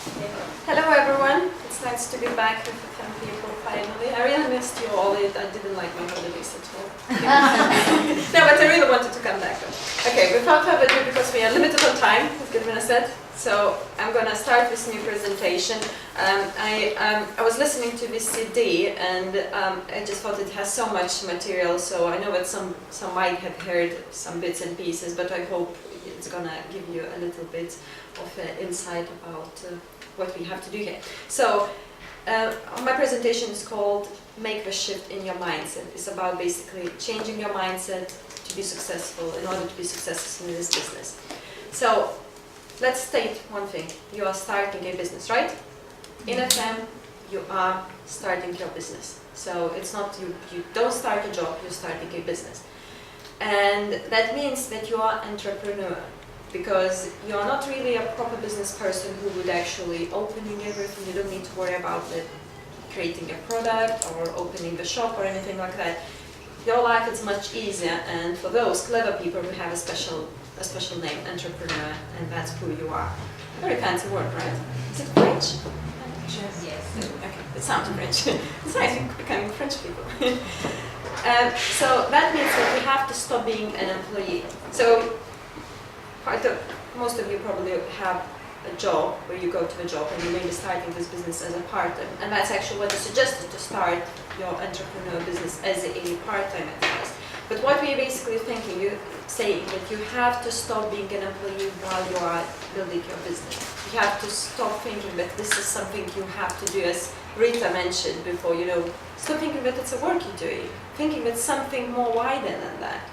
Hello everyone, it's nice to be back with the 10 people finally. I really missed you all, I didn't like my holidays at all. No, but I really wanted to come back. Okay, without further ado, because we are limited on time, as Gediminas said, so I'm going to start this new presentation. I was listening to this CD and I just thought it has so much material, so I know that some might have heard some bits and pieces, but I hope it's going to give you a little bit of insight about what we have to do here. So my presentation is called Make the Shift in Your Mindset. It's about basically changing your mindset to be successful, in order to be successful in this business. So let's state one thing. You are starting a business, right? In FM, you are starting your business. So it's not you don't start a job, you're starting a business. And that means that you are an entrepreneur, because you are not really a proper business person who would actually opening everything. You don't need to worry about creating a product or opening the shop or anything like that. Your life is much easier, and for those clever people we have a special name, entrepreneur, and that's who you are. Very fancy word, right? Is it French? Yes. Okay, it sounds French. It's nice becoming French people. So that means that we have to stop being an employee. So most of you probably have a job where you go to a job and you may be starting this business as a part-time, and that's actually what is suggested, to start your entrepreneur business as a part-time at first. But what we're basically thinking, you saying that you have to stop being an employee while you are building your business. You have to stop thinking that this is something you have to do, as Rita mentioned before, stop thinking that it's a work you're doing, thinking that something more wider than that.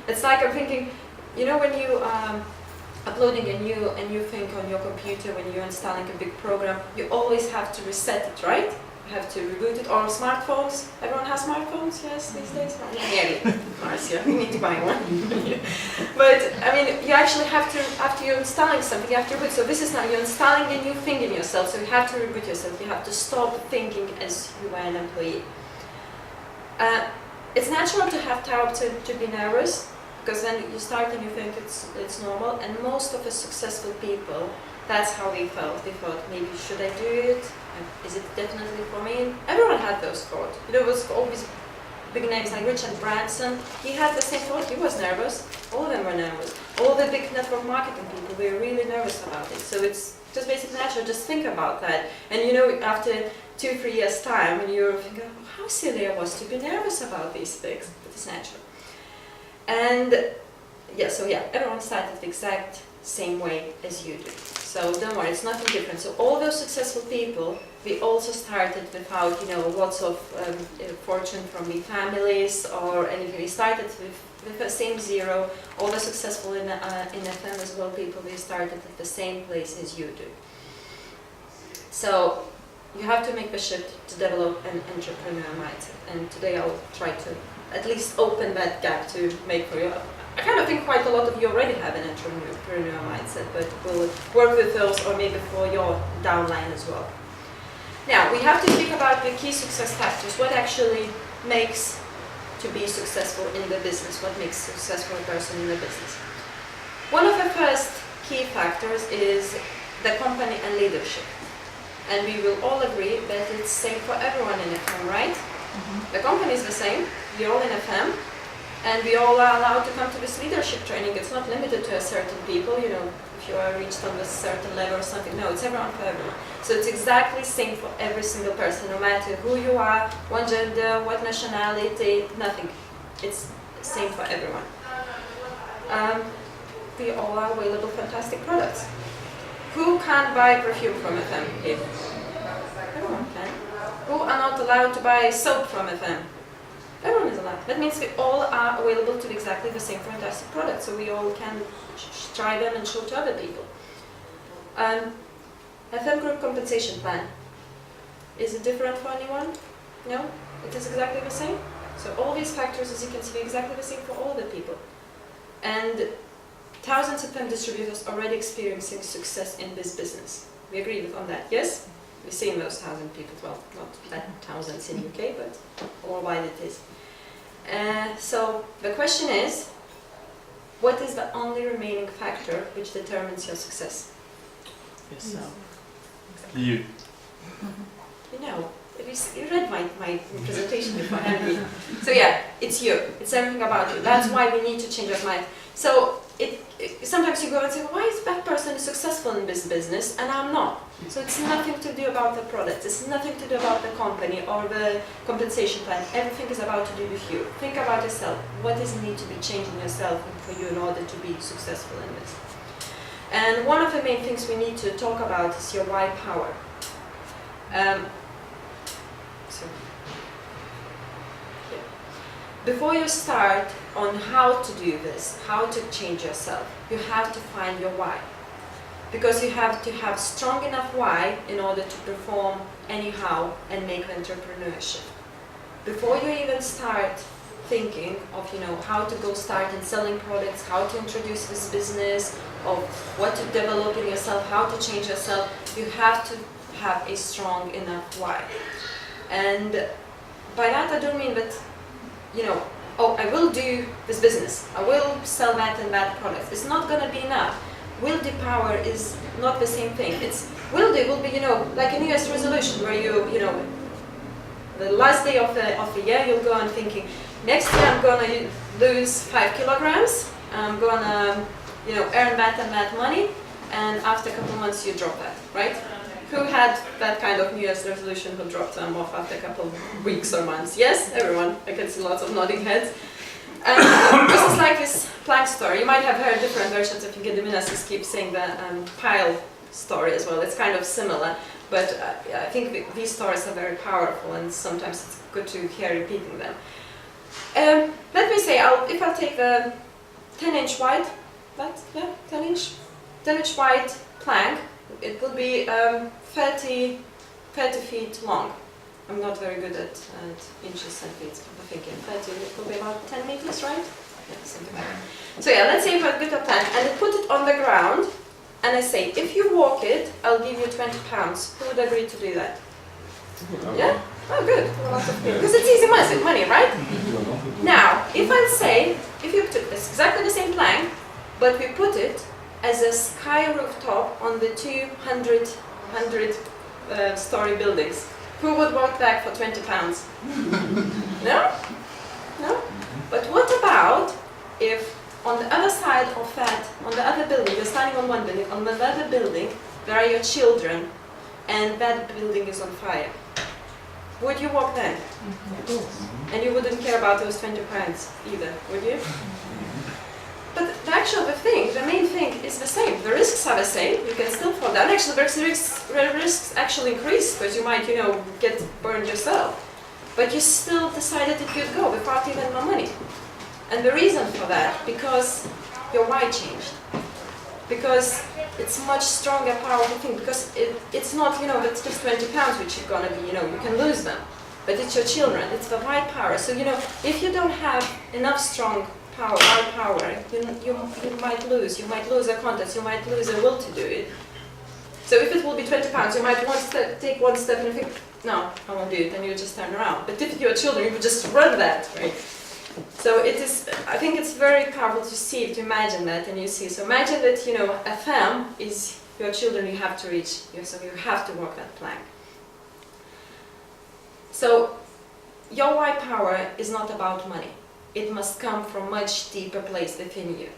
It's like I'm thinking, when you are uploading a new thing on your computer, when you're installing a big program, you always have to reset it, right? You have to reboot it. Or smartphones. Everyone has smartphones, yes, these days? Yeah, Marcia, you need to buy one. But, I mean, you actually have to, after you're installing something, you have to reboot. So this is now, you're installing a new thing in yourself, so you have to reboot yourself. You have to stop thinking as you were an employee. It's natural to have to be nervous, because then you start and you think it's normal, and most of the successful people, that's how they felt. They thought, maybe should I do it? Is it definitely for me? Everyone had those thoughts. There was always big names like Richard Branson. He had the same thought. He was nervous. All of them were nervous. All the big network marketing people were really nervous about it. So it's just basically natural. Just think about that. And after 2-3 years' time, when you're thinking, oh, how silly I was to be nervous about these things. But it's natural. And everyone started the exact same way as you do. So don't worry, it's nothing different. So all those successful people, we also started without, lots of fortune from the families or anything. We started with the same zero. All the successful in FM as well people, we started at the same place as you do. So you have to make the shift to develop an entrepreneur mindset. And today I'll try to at least open that gap to make for you. I kind of think quite a lot of you already have an entrepreneur mindset, but we'll work with those, or maybe for your downline as well. Now, we have to think about the key success factors. What actually makes to be successful in the business? What makes a successful person in the business? One of the first key factors is the company and leadership. And we will all agree that it's the same for everyone in FM, right? Mm-hmm. The company is the same. We're all in FM. And we all are allowed to come to this leadership training. It's not limited to a certain people, if you are reached on a certain level or something. No, it's everyone for everyone. So it's exactly the same for every single person, no matter who you are, what gender, what nationality, nothing. It's the same for everyone. We all are available fantastic products. Who can't buy perfume from FM? Everyone can. Who are not allowed to buy soap from FM? Everyone is allowed. That means we all are available to exactly the same fantastic product, so we all can try them and show to other people. FM group compensation plan. Is it different for anyone? No? It is exactly the same? So all these factors, as you can see, are exactly the same for all the people. And thousands of FM distributors already experiencing success in this business. We agree on that, yes? We've seen those 1,000 people, well, not that thousands in UK, but worldwide it is. So the question is, what is the only remaining factor which determines your success? Yourself. You. You know, you read my presentation before, haven't you? So yeah, it's you. It's everything about you. That's why we need to change our mind. So sometimes you go and say, why is that person successful in this business and I'm not? So it's nothing to do about the product. It's nothing to do about the company or the compensation plan. Everything is about to do with you. Think about yourself. What does need to be changed in yourself for you in order to be successful in this? And one of the main things we need to talk about is your why power. Before you start on how to do this, how to change yourself, you have to find your why. Because you have to have strong enough why in order to perform anyhow and make entrepreneurship. Before you even start thinking of, how to go start in selling products, how to introduce this business, of what to develop in yourself, how to change yourself, you have to have a strong enough why. And by that I don't mean that, I will do this business, I will sell that and that product. It's not going to be enough. Will do power is not the same thing. Will do will be, like a New Year's resolution where the last day of the year you'll go on thinking, next year I'm going to lose 5 kilograms, I'm going to, earn that and that money, and after a couple of months you drop that, right? Who had that kind of New Year's resolution who dropped them off after a couple of weeks or months? Yes, everyone. I can see lots of nodding heads. This is like this plank story. You might have heard different versions of Gediminas keep saying the pile story as well. It's kind of similar, but I think these stories are very powerful and sometimes it's good to hear repeating them. Let me say, if I'll take the 10-inch wide, 10-inch wide plank, it will be 30 feet long. I'm not very good at inches and feet. I'm thinking 30, it will be about 10 meters, right? Yeah, something like that. So yeah, let's say if I get a plank and I put it on the ground and I say, if you walk it, I'll give you 20 pounds. Who would agree to do that? Yeah? Oh, good. Because it's easy money, right? Now, if I say, if you took this exactly the same plank, but we put it as a sky rooftop on the 200 story buildings, who would walk back for 20 pounds? No? No? But what about if on the other side of that, on the other building, you're standing on one building, on the other building there are your children and that building is on fire? Would you walk then? And you wouldn't care about those 20 pounds either, would you? But the main thing is the same. The risks are the same. You can still fall down. Actually, the risks actually increase because you might, get burned yourself. But you still decided that you'd go without even more money. And the reason for that, because your why changed. Because it's much stronger, powerful thing. Because it's not, it's just 20 pounds which you're gonna be, you can lose them. But it's your children. It's the why power. So, if you don't have enough strong power, you might lose. You might lose a contest. You might lose a will to do it. So if it will be 20 pounds, you might want to take one step and think, no, I won't do it, and you just turn around. But if you're children, you would just run that, right? So I think it's very powerful to see, to imagine that, and you see. So imagine that, a farm is your children you have to reach. So you have to walk that plank. So your why power is not about money. It must come from much deeper place within you.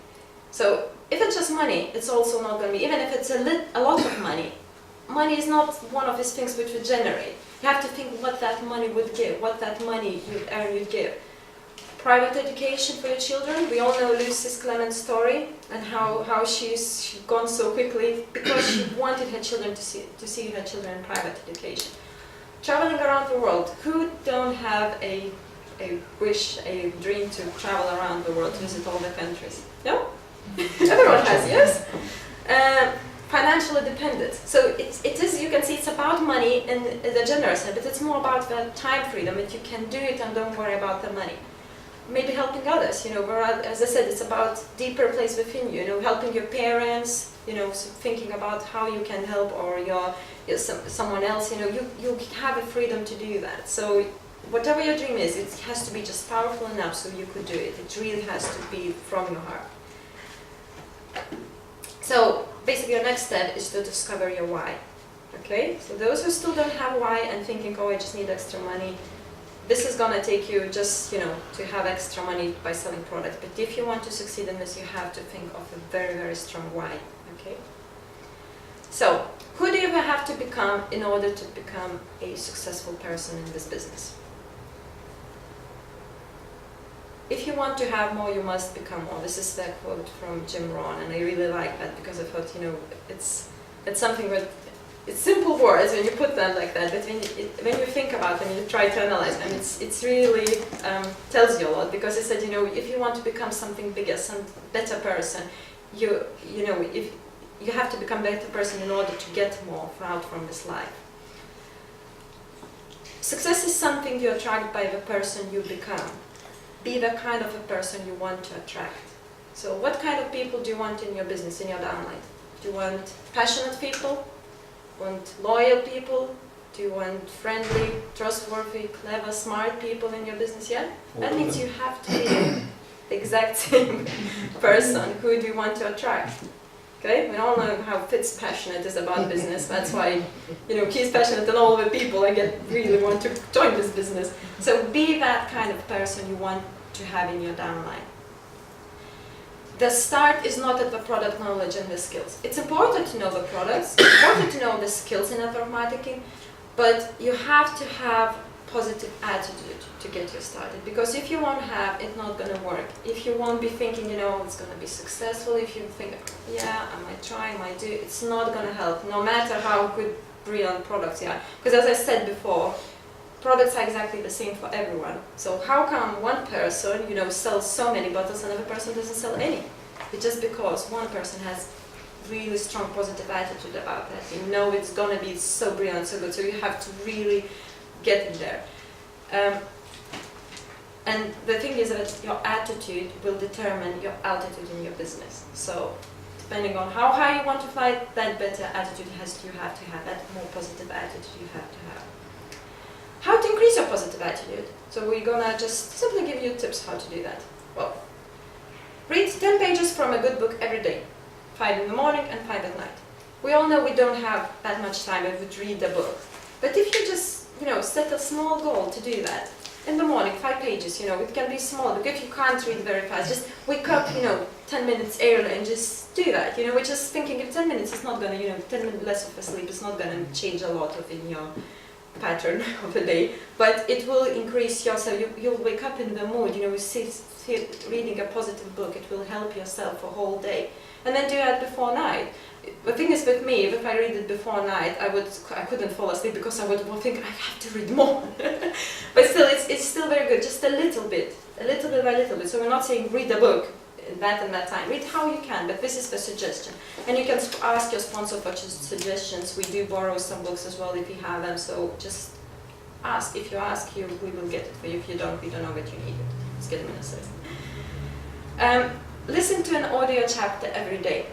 So if it's just money, it's also not going to be, even if it's a lot of money, money is not one of these things which would generate. You have to think what that money would give, what that money you'd earn would give. Private education for your children. We all know Lucy's Clement's story and how she's gone so quickly because she wanted her children to see her children in private education. Traveling around the world. Who don't have a wish, a dream to travel around the world, to visit all the countries? No? Everyone has, yes? Financial independence. So it is, you can see it's about money in the generous side, but it's more about the time freedom, that you can do it and don't worry about the money. Maybe helping others, whereas, as I said, it's about deeper place within you, helping your parents, so thinking about how you can help or someone else, you have a freedom to do that. So whatever your dream is, it has to be just powerful enough so you could do it. It really has to be from your heart. So basically your next step is to discover your why. Okay, so those who still don't have why and thinking, oh, I just need extra money, this is gonna take you just, to have extra money by selling products. But if you want to succeed in this, you have to think of a very, very strong why. Okay. So, who do you have to become in order to become a successful person in this business? If you want to have more, you must become more. This is the quote from Jim Rohn, and I really like that because I thought, it's something that it's simple words when you put them like that, but when you think about them, you try to analyze them, it's really tells you a lot, because it said, if you want to become something bigger, some better person, if you have to become a better person in order to get more out from this life. Success is something you attract by the person you become. Be the kind of a person you want to attract. So what kind of people do you want in your business, in your downline? Do you want passionate people? Want loyal people? Do you want friendly, trustworthy, clever, smart people in your business? Yeah? That means you have to be the exact same person. Who do you want to attract? Okay? We all know how Fitz passionate is about business. That's why, he's passionate and all the people really want to join this business. So be that kind of person you want to have in your downline. The start is not at the product knowledge and the skills. It's important to know the products, it's important to know the skills in network marketing, but you have to have positive attitude to get you started. Because if you won't have, it's not going to work. If you won't be thinking, it's going to be successful, if you think, yeah, I might try, I might do, it's not going to help, no matter how good, brilliant products you are. Because as I said before, products are exactly the same for everyone. So how come one person, sells so many bottles and another person doesn't sell any? It's just because one person has really strong positive attitude about that. It's going to be so brilliant, so good. So you have to really get in there. And the thing is that your attitude will determine your altitude in your business. So depending on how high you want to fly, that better attitude you have to have, that more positive attitude you have to have. How to increase your positive attitude? So we're gonna just simply give you tips how to do that. Well, read 10 pages from a good book every day. 5 in the morning and 5 at night. We all know we don't have that much time if we read a book. But if you just, set a small goal to do that, in the morning, 5 pages, it can be small, but if you can't read very fast, just wake up, 10 minutes early and just do that, We're just thinking if 10 minutes is not gonna, 10 minutes less of a sleep is not gonna change a lot in your pattern of the day, but it will increase yourself. You'll wake up in the mood, reading a positive book, it will help yourself a whole day. And then do that before night. The thing is with me, if I read it before night, I couldn't fall asleep because I would think I have to read more. But still, it's still very good, just a little bit by little bit. So we're not saying read a book that and that time. Read how you can, but this is the suggestion. And you can ask your sponsor for suggestions. We do borrow some books as well if you have them. So just ask. If you ask, we will get it for you. If you don't, we don't know that you need it. As Gediminas says. Listen to an audio chapter every day.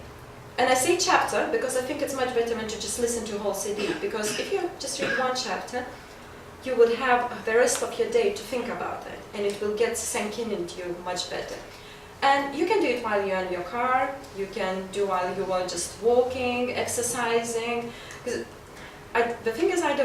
And I say chapter because I think it's much better than to just listen to a whole CD. Because if you just read one chapter, you will have the rest of your day to think about it. And it will get sunk into you much better. And you can do it while you're in your car, you can do while you are just walking, exercising. The thing is, I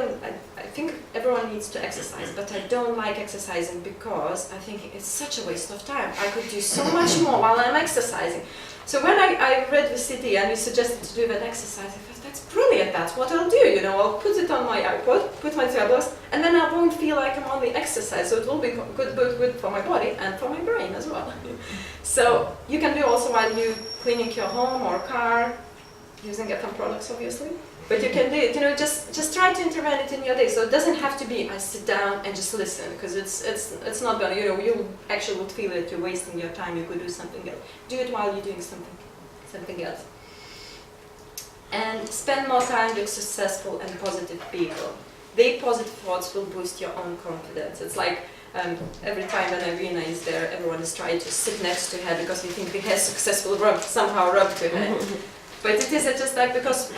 think everyone needs to exercise, but I don't like exercising because I think it's such a waste of time. I could do so much more while I'm exercising. So when I read the CD and you suggested to do that exercise, I thought, that's brilliant, that's what I'll do, I'll put it on my iPod, put my tablets, and then I won't feel like I'm only exercise, so it will be good for my body and for my brain as well. So you can do also while you're cleaning your home or car, using FM products obviously, but you can do it, just try to intervene it in your day, so it doesn't have to be I sit down and just listen, because it's not gonna, you actually would feel that you're wasting your time, you could do something else. Do it while you're doing something else. And spend more time with successful and positive people. Their positive thoughts will boost your own confidence. It's like every time when Irina is there, everyone is trying to sit next to her because we think we have successful somehow rubbed to her. But it is just like, because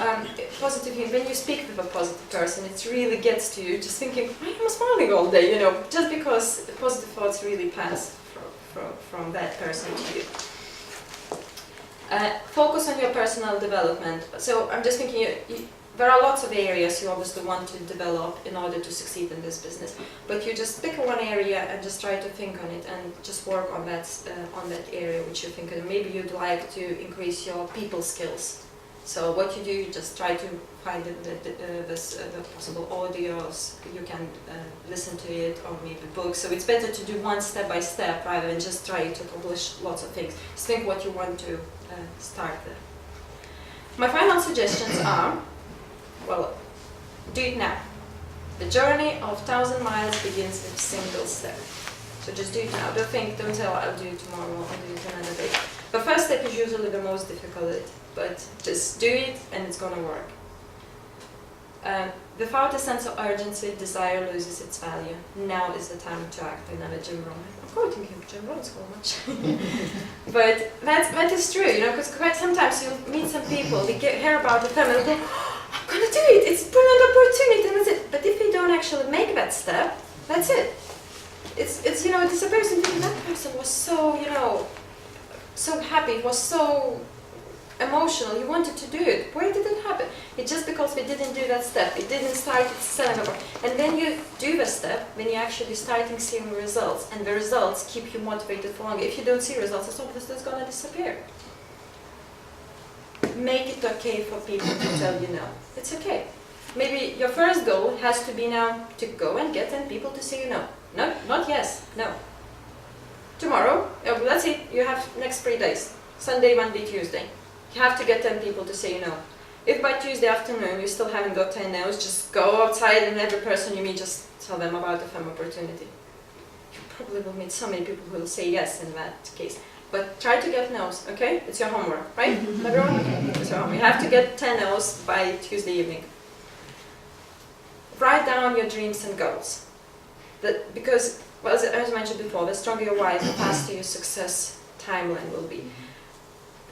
positive, when you speak with a positive person, it really gets to you, just thinking, why am I smiling all day, just because the positive thoughts really pass from that person to you. Focus on your personal development. So I'm just thinking, there are lots of areas you obviously want to develop in order to succeed in this business, but you just pick one area and just try to think on it and just work on that area which you think. And maybe you'd like to increase your people skills. So what you do, you just try to find the possible audios, you can listen to it, or maybe books. So it's better to do one step by step rather than just try to accomplish lots of things. Just think what you want to start there. My final suggestions are, well, do it now. The journey of 1,000 miles begins with a single step. So just do it now. Don't say, oh, I'll do it tomorrow, I'll do it another day. The first step is usually the most difficult, but just do it and it's going to work. Without a sense of urgency, desire loses its value. Now is the time to act. Another Jim Rohn. I'm quoting him, Jim Rohn so much. But that is true, you know, because quite sometimes you meet some people, they hear about the film and they go, oh, I'm going to do it, it's a brilliant opportunity, and that's it. But if they don't actually make that step, that's it. It's you know, it's a person thinking that person was so, you know, so happy, was so emotional, you wanted to do it. Where did it happen? It's just because we didn't do that step. It didn't start selling over. And then you do the step, when you actually starting seeing results, and the results keep you motivated for longer. If you don't see results, it's obviously going to disappear. Make it okay for people to tell you no. It's okay. Maybe your first goal has to be now to go and get 10 people to say you no. No, not yes, no. Tomorrow, let's say you have next 3 days, Sunday, Monday, Tuesday. You have to get 10 people to say no. If by Tuesday afternoon you still haven't got 10 no's, just go outside and every person you meet, just tell them about the firm opportunity. You probably will meet so many people who will say yes in that case. But try to get no's, okay? It's your homework, right? Everyone? It's your homework. You have to get 10 no's by Tuesday evening. Write down your dreams and goals. Because, well, as I mentioned before, the stronger your why, the faster your success timeline will be.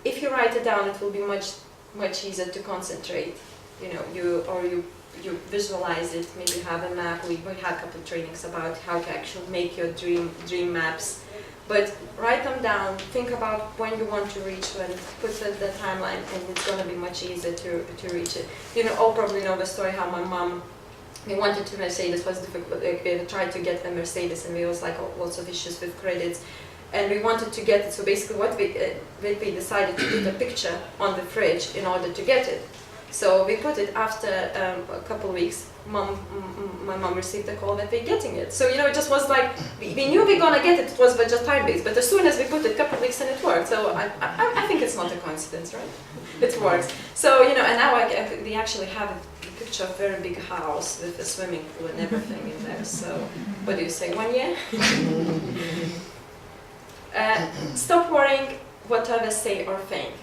If you write it down, it will be much easier to concentrate. You know, you visualize it. Maybe you have a map. We had a couple of trainings about how to actually make your dream maps. But write them down. Think about when you want to reach one. Put the timeline, and it's going to be much easier to reach it. You know, all probably know the story how my mom. We wanted to Mercedes, was difficult. We tried to get a Mercedes, and we was like lots of issues with credits. And we wanted to get it, so basically what we decided to put a picture on the fridge in order to get it. So we put it after a couple of weeks. My mom received a call that we're getting it. So, you know, it just was like, we knew we were going to get it, it was just time-based. But as soon as we put it, a couple of weeks and it worked. So I think it's not a coincidence, right? It works. So, you know, and now we actually have a picture of a very big house with a swimming pool and everything in there. So, what do you say, 1 year? Stop worrying what others say or think.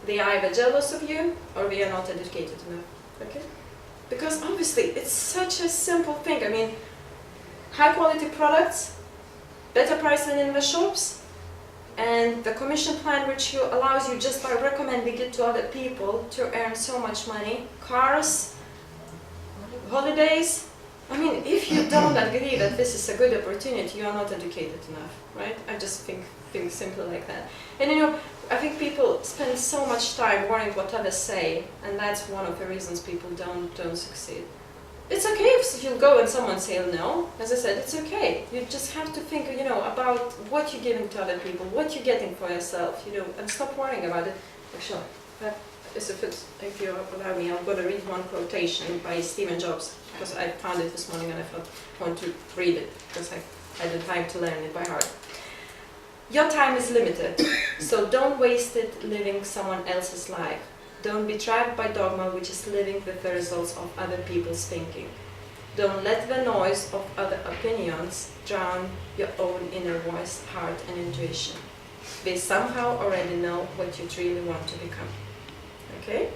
They are either jealous of you or they are not educated enough. Okay? Because obviously it's such a simple thing. I mean, high quality products, better price than in the shops, and the commission plan which allows you just by recommending it to other people to earn so much money. Cars, holidays. I mean, if you don't agree that this is a good opportunity, you are not educated enough, right? I just think simply like that. And you know, I think people spend so much time worrying what others say, and that's one of the reasons people don't succeed. It's okay if you go and someone say no. As I said, it's okay. You just have to think, you know, about what you're giving to other people, what you're getting for yourself, you know, and stop worrying about it. Actually, if you allow me, I'm going to read one quotation by Stephen Jobs, because I found it this morning and I thought I want to read it, because I had the time to learn it by heart. Your time is limited, so don't waste it living someone else's life. Don't be trapped by dogma, which is living with the results of other people's thinking. Don't let the noise of other opinions drown your own inner voice, heart, and intuition. They somehow already know what you truly want to become. Okay?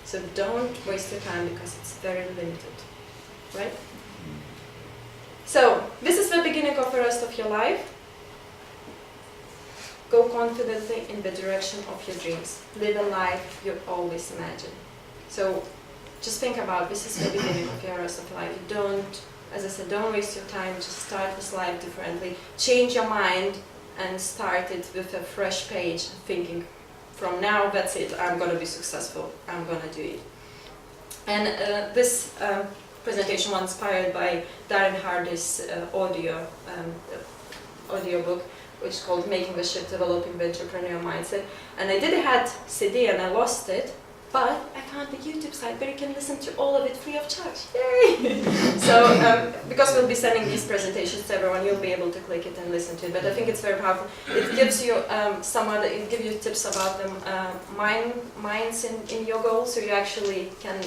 So don't waste your time because it's very limited. Right? So, this is the beginning of the rest of your life. Go confidently in the direction of your dreams. Live a life you always imagine. So, just think about this is the beginning of your rest of life. Don't, as I said, don't waste your time. Just start this life differently. Change your mind and start it with a fresh page, thinking from now, that's it. I'm going to be successful. I'm going to do it. And this presentation was inspired by Darren Hardy's audio book, which is called Making the Shift, Developing the Entrepreneurial Mindset. And I did have CD and I lost it, but I found the YouTube site where you can listen to all of it free of charge. Yay! So, because we'll be sending these presentations to everyone, you'll be able to click it and listen to it. But I think it's very powerful. It gives you it gives you tips about the minds in your goals, so you actually can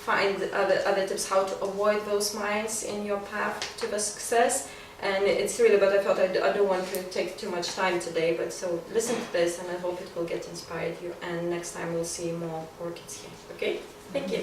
find other tips how to avoid those minds in your path to the success. And it's really, but I thought I don't want to take too much time today, but so listen to this and I hope it will get inspired you, and next time we'll see more orchids here. Okay? Thank you.